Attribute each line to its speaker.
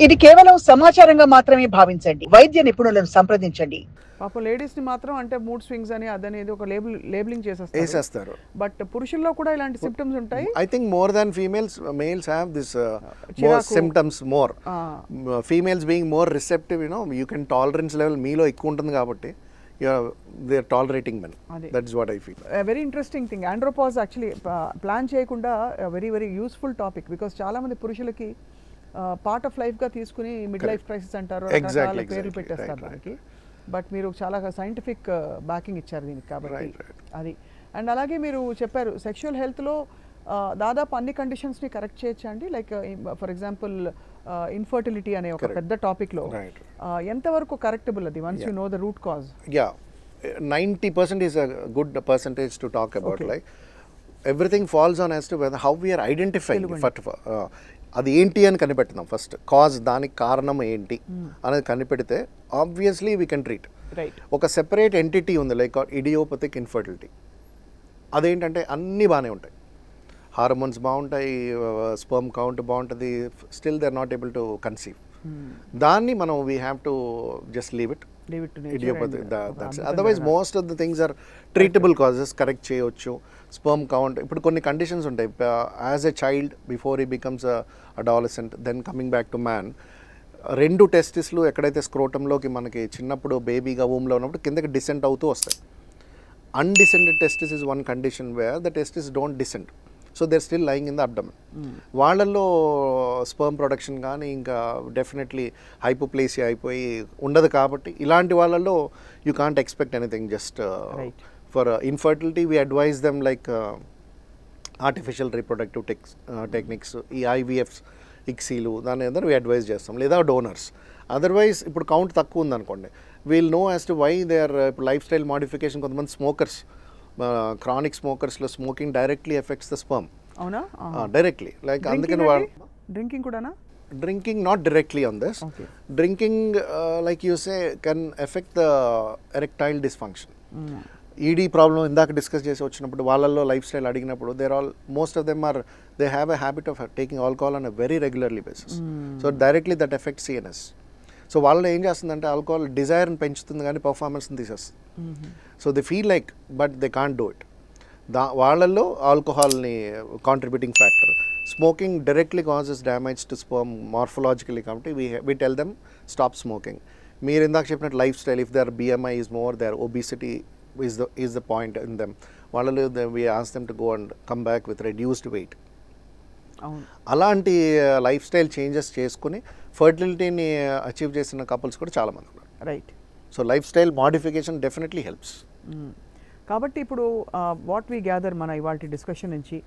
Speaker 1: ఇది కేవలం సమాచారంగా మాత్రమే భావించండి. వైద్య నిపుణులను సంప్రదించండి.
Speaker 2: పాపం లేడీస్ ని మాత్రం అంటే మూడ్ స్వింగ్స్ అని అదనేది ఒక లేబులింగ్
Speaker 3: వేసేస్తారు.
Speaker 2: బట్ పురుషుల్లో కూడా ఇలాంటి సిమ్టమ్స్ ఉంటాయి.
Speaker 3: I think more than females, males have this more symptoms more. Females being more receptive, you can tolerance level మీలో ఎక్కువ ఉంటుంది కాబట్టి they are tolerating men. That is what I feel.
Speaker 2: Very interesting thing. Andropause actually plan చేయకుండా very very useful topic. Because చాలా మంది పురుషులకి part of life గా తీసుకుని mid life crisis అంటారు, రకరకాల పేర్లు పెట్టేస్తారు దానికి. బట్ మీరు చాలా సైంటిఫిక్ బ్యాకింగ్ ఇచ్చారు దీనికి కాబట్టి అది. అండ్ అలాగే మీరు చెప్పారు సెక్షువల్ హెల్త్లో దాదాపు అన్ని కండిషన్స్ని కరెక్ట్ చేయొచ్చా అండి? లైక్ ఫర్ ఎగ్జాంపుల్ ఇన్ఫర్టిలిటీ అనే ఒక పెద్ద టాపిక్లో ఎంతవరకు కరెక్టబుల్ అది once you know the root cause?
Speaker 3: Yeah, 90% is a good percentage to talk about.
Speaker 2: Okay.
Speaker 3: Like everything falls on as to whether how we are identifying అది ఏంటి అని కనిపెడతాం first. Cause, దానికి కారణం ఏంటి అనేది కనిపెడితే ఆబ్వియస్లీ వీ కెన్ ట్రీట్. ఒక separate entity ఉంది లైక్ ఇడియోపతిక్ ఇన్ఫర్టిలిటీ. అదేంటంటే అన్నీ బాగానే ఉంటాయి, హార్మోన్స్ బాగుంటాయి, స్పర్మ్ కౌంట్ బాగుంటుంది, still they are not able to conceive. దాన్ని మనం we have to just leave it idiopathy. Otherwise most of the things are treatable causes, correct చేయవచ్చు. స్పర్మ్ కౌంట్, ఇప్పుడు కొన్ని కండిషన్స్ ఉంటాయి. As a child before he becomes adolescent, then coming back to man, 2 టెస్టిస్లు ఎక్కడైతే స్క్రోటంలోకి మనకి చిన్నప్పుడు బేబీగా వూమ్లో ఉన్నప్పుడు కిందకి descent అవుతూ వస్తాయి. Undescended testis is one condition where the testis don't descent, so they're still lying in the abdomen. వాళ్ళల్లో sperm production కానీ ఇంకా డెఫినెట్లీ హైపోప్లేసియా అయిపోయి ఉండదు. కాబట్టి ఇలాంటి వాళ్ళల్లో you can't expect anything. Just for infertility we advise them like artificial reproductive techniques, ఈ IVFs, ఇక్సీలు, దాని అందరూ వీ అడ్వైజ్ చేస్తాం, లేదా డోనర్స్. అదర్వైజ్ ఇప్పుడు కౌంట్ తక్కువ ఉందనుకోండి, we'll know as to why they are. ఇప్పుడు లైఫ్ స్టైల్ మాడిఫికేషన్, కొంతమంది స్మోకర్స్, క్రానిక్ స్మోకర్స్లో smoking directly effects the sperm.
Speaker 2: అవునా?
Speaker 3: డైరెక్ట్లీ. లైక్ అందుకని వాళ్ళు
Speaker 2: డ్రింకింగ్ కూడానా?
Speaker 3: Drinking not directly on this. Okay. Drinking like you say can affect the erectile dysfunction. ED problem ఇందాక discuss చేసి వచ్చినప్పుడు వాళ్ళల్లో లైఫ్ స్టైల్ అడిగినప్పుడు most of them are they have a habit of taking alcohol on a very regularly basis. So directly that effect CNS. So వాళ్ళలో ఏం చేస్తుందంటే alcohol డిజైర్ని పెంచుతుంది కానీ పర్ఫార్మెన్స్ని తీసేస్తుంది. So they feel like but they can't do it. వాళ్ళల్లో ఆల్కహాల్ని contributing factor. Smoking directly causes damage to sperm morphologically, కాబట్టి we tell them stop smoking. మీరు ఇందాక చెప్పినట్టు lifestyle, if their BMI is more, their obesity is the point in them, వాళ్ళలో we ask them to go and come back with reduced weight. అలాంటి life style changes చేసుకుని ఫర్టిలిటీని achieve చేసిన couples కూడా చాలామంది ఉన్నారు.
Speaker 2: Right.
Speaker 3: So life style modification definitely helps.
Speaker 2: కాబట్టి ఇప్పుడు what we gather మన ఇవాల్టి డిస్కషన్ నుంచి